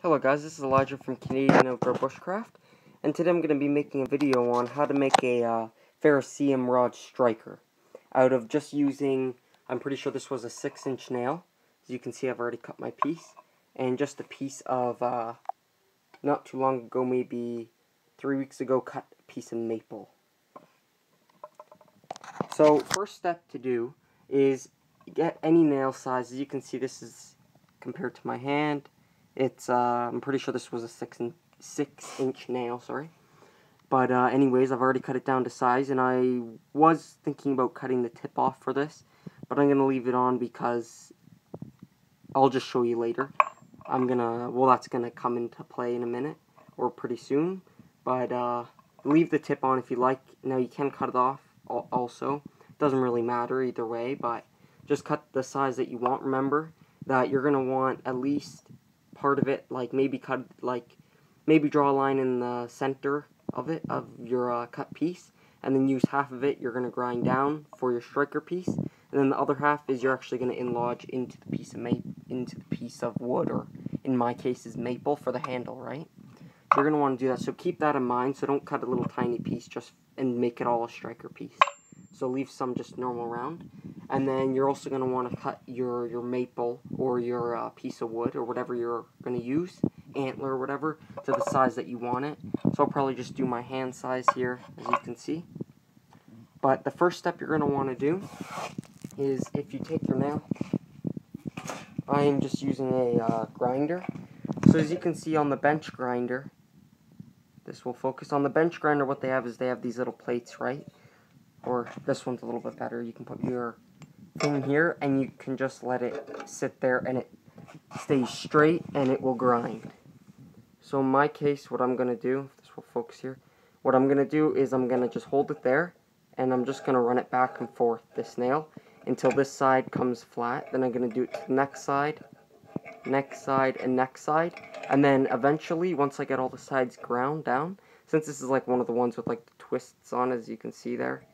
Hello guys, this is Elijah from Canadian Outdoor Bushcraft, and today I'm going to be making a video on how to make a ferrocerium rod striker out of just using, I'm pretty sure this was a 6-inch nail. As you can see, I've already cut my piece, and just a piece of, not too long ago, maybe 3 weeks ago, cut a piece of maple. So first step to do is get any nail size. As you can see, this is compared to my hand. It's, I'm pretty sure this was a 6-inch nail, sorry. But anyways, I've already cut it down to size, and I was thinking about cutting the tip off for this, but I'm going to leave it on because I'll just show you later. That's going to come into play in a minute, or pretty soon. But leave the tip on if you like. Now, you can cut it off also. It doesn't really matter either way, but just cut the size that you want. Remember that you're going to want at least part of it, maybe draw a line in the center of your cut piece, and then use half of it you're going to grind down for your striker piece, and then the other half is you're actually going to enlarge into the piece of wood, or in my case is maple for the handle, right? You're going to want to do that, so keep that in mind. So don't cut a little tiny piece and make it all a striker piece. So leave some just normal round. And then you're also going to want to cut your maple or your piece of wood or whatever you're going to use, antler or whatever, to the size that you want it. So I'll probably just do my hand size here, as you can see. But the first step you're going to want to do is, if you take your nail, I am just using a grinder. So as you can see on the bench grinder, this will focus. On the bench grinder, what they have is they have these little plates, right? Or this one's a little bit better. You can put your thing here, and you can just let it sit there, and it stays straight, and it will grind. So in my case, what I'm going to do, if this will focus here, what I'm going to do is I'm going to just hold it there, and I'm just going to run it back and forth, this nail, until this side comes flat. Then I'm going to do it to the next side, and next side, and then eventually, once I get all the sides ground down, since this is like one of the ones with like the twists on, as you can see there,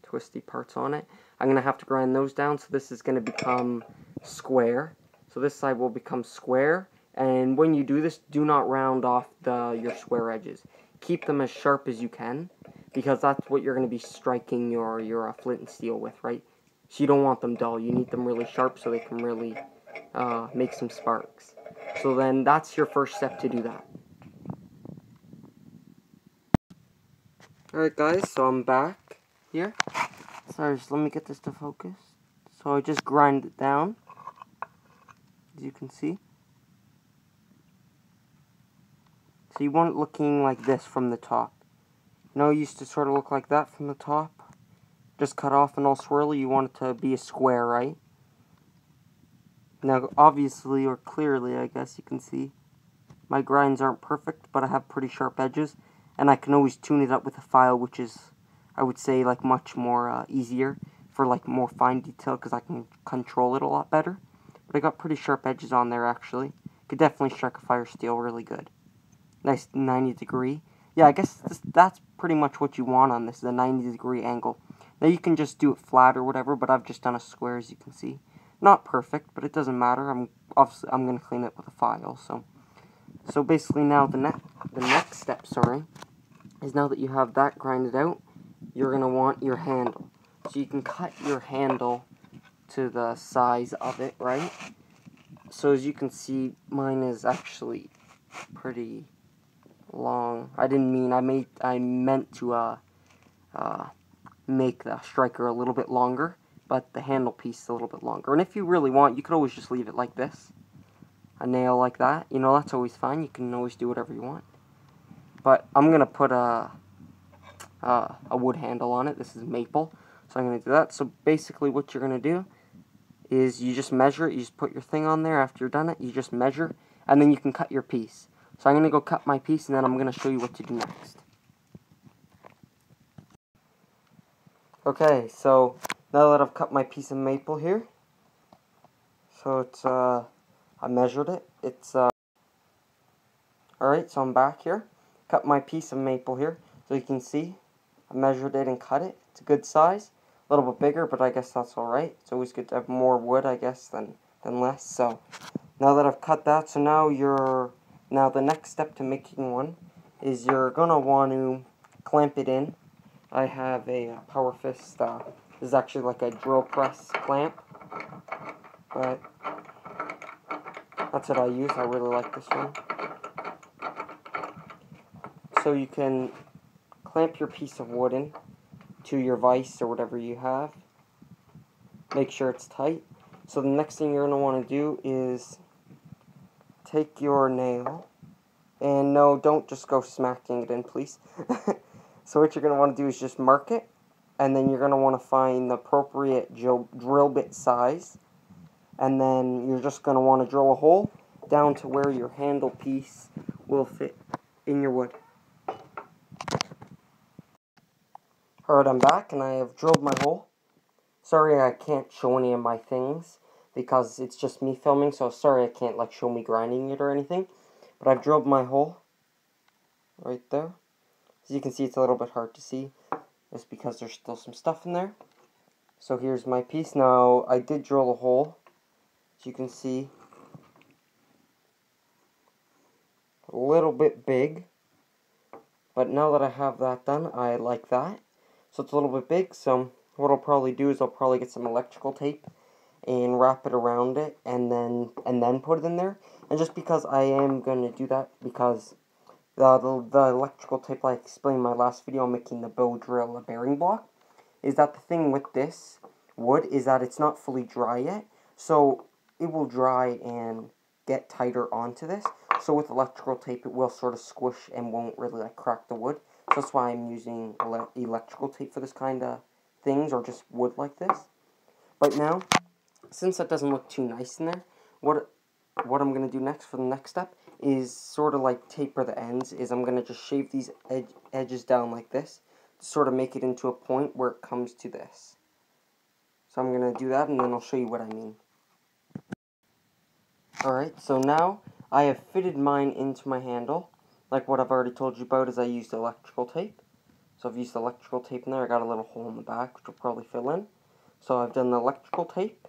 twisty parts on it, I'm going to have to grind those down, so this is going to become square. So this side will become square, and when you do this, do not round off your square edges. Keep them as sharp as you can, because that's what you're going to be striking your flint and steel with, right? So you don't want them dull. You need them really sharp so they can really make some sparks. So then that's your first step to do that. Alright guys, so I'm back here. Sorry, just let me get this to focus. So I just grind it down, as you can see. So you want it looking like this from the top. You know, it used to sort of look like that from the top. Just cut off and all swirly. You want it to be a square, right? Now, obviously, or clearly, I guess you can see, my grinds aren't perfect, but I have pretty sharp edges, and I can always tune it up with a file, which is, I would say, much more easier for more fine detail, because I can control it a lot better. But I got pretty sharp edges on there, actually. Could definitely strike a fire steel really good. Nice 90-degree. Yeah, I guess that's pretty much what you want on this, the 90-degree angle. Now you can just do it flat or whatever, but I've just done a square, as you can see. Not perfect, but it doesn't matter. I'm going to clean it with a file. So basically now the next step, is now that you have that grinded out, you're going to want your handle. So you can cut your handle to the size of it, right? So as you can see, mine is actually pretty long. I meant to make the striker a little bit longer, but the handle piece is a little bit longer. And if you really want, you could always just leave it like this, a nail like that. You know, that's always fine. You can always do whatever you want. But I'm gonna put a wood handle on it. This is maple, so I'm gonna do that. So basically, what you're gonna do is you just measure it. You just put your thing on there. After you're done it, you just measure, and then you can cut your piece. So I'm gonna go cut my piece, and then I'm gonna show you what to do next. Okay, so now that I've cut my piece of maple here, so it's, I measured it, it's, alright, so I'm back here, cut my piece of maple here, so you can see, I measured it and cut it, it's a good size, a little bit bigger, but I guess that's alright. It's always good to have more wood, I guess, than less, so Now that I've cut that, so now the next step to making one is you're gonna want to clamp it in. I have a Power Fist. This is actually like a drill press clamp, but that's what I use. I really like this one. So you can clamp your piece of wood in to your vise or whatever you have. Make sure it's tight. So the next thing you're going to want to do is take your nail, and no, don't just go smacking it in, please. So what you're going to want to do is just mark it, and then you're going to want to find the appropriate drill bit size, and then you're just going to want to drill a hole down to where your handle piece will fit in your wood. Alright, I'm back, and I have drilled my hole. Sorry I can't show any of my things, because it's just me filming, so sorry I can't like show me grinding it or anything. But I've drilled my hole right there. As you can see, it's a little bit hard to see, just because there's still some stuff in there. So here's my piece. Now, I did drill a hole, as you can see, a little bit big. But now that I have that done, I like that. So it's a little bit big, so what I'll probably do is I'll probably get some electrical tape and wrap it around it, and then put it in there. And just because I am going to do that, because the electrical tape, like I explained in my last video, I'm making the bow drill a bearing block, is that the thing with this wood is that it's not fully dry yet, so it will dry and get tighter onto this. So with electrical tape, it will sort of squish and won't really like crack the wood. So that's why I'm using electrical tape for this kind of things, or just wood like this. But now, since that doesn't look too nice in there, what I'm going to do next for the next step is sort of like taper the ends. Is I'm going to just shave these edges down like this to sort of make it into a point where it comes to this. So I'm going to do that, and then I'll show you what I mean. Alright, so now I have fitted mine into my handle. Like what I've already told you about is I used electrical tape. So I've used electrical tape in there. I got a little hole in the back, which will probably fill in. So I've done the electrical tape,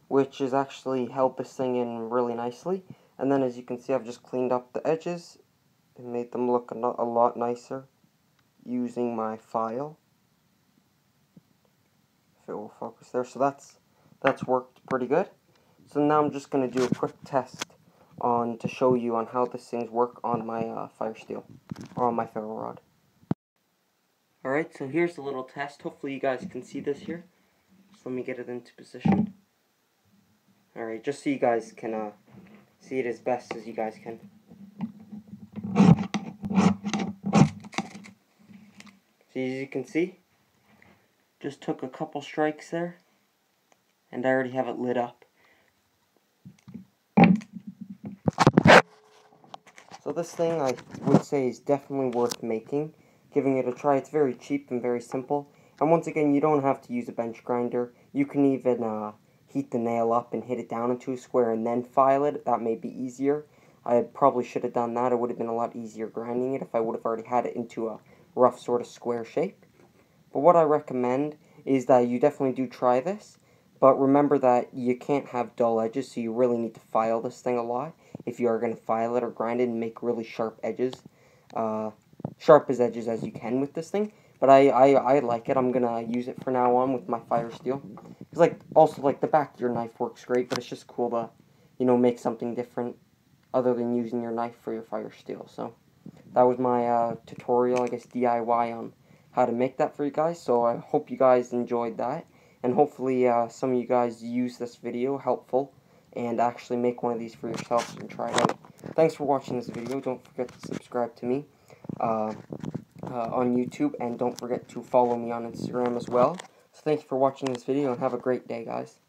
which has actually held this thing in really nicely. And then as you can see, I've just cleaned up the edges and made them look a lot nicer using my file. If it will focus there. So that's worked pretty good. So now I'm just going to do a quick test to show you on how these things work on my fire steel, or on my ferro rod. Alright, so here's the little test. Hopefully you guys can see this here. So let me get it into position. Alright, just so you guys can see it as best as you guys can. So as you can see, just took a couple strikes there, and I already have it lit up. So this thing, I would say, is definitely worth making, giving it a try. It's very cheap and very simple. And once again, you don't have to use a bench grinder. You can even heat the nail up and hit it down into a square and then file it. That may be easier. I probably should have done that. It would have been a lot easier grinding it if I would have already had it into a rough sort of square shape. But what I recommend is that you definitely do try this. But remember that you can't have dull edges, so you really need to file this thing a lot if you are going to file it or grind it and make really sharp edges. Sharp as edges as you can with this thing. But I like it. I'm going to use it from now on with my fire steel. Because also the back of your knife works great, but it's just cool to, make something different other than using your knife for your fire steel. So that was my tutorial, I guess, DIY on how to make that for you guys. So I hope you guys enjoyed that. And hopefully some of you guys use this video helpful and actually make one of these for yourselves and try it out. Thanks for watching this video. Don't forget to subscribe to me on YouTube, and don't forget to follow me on Instagram as well. So thank you for watching this video, and have a great day, guys.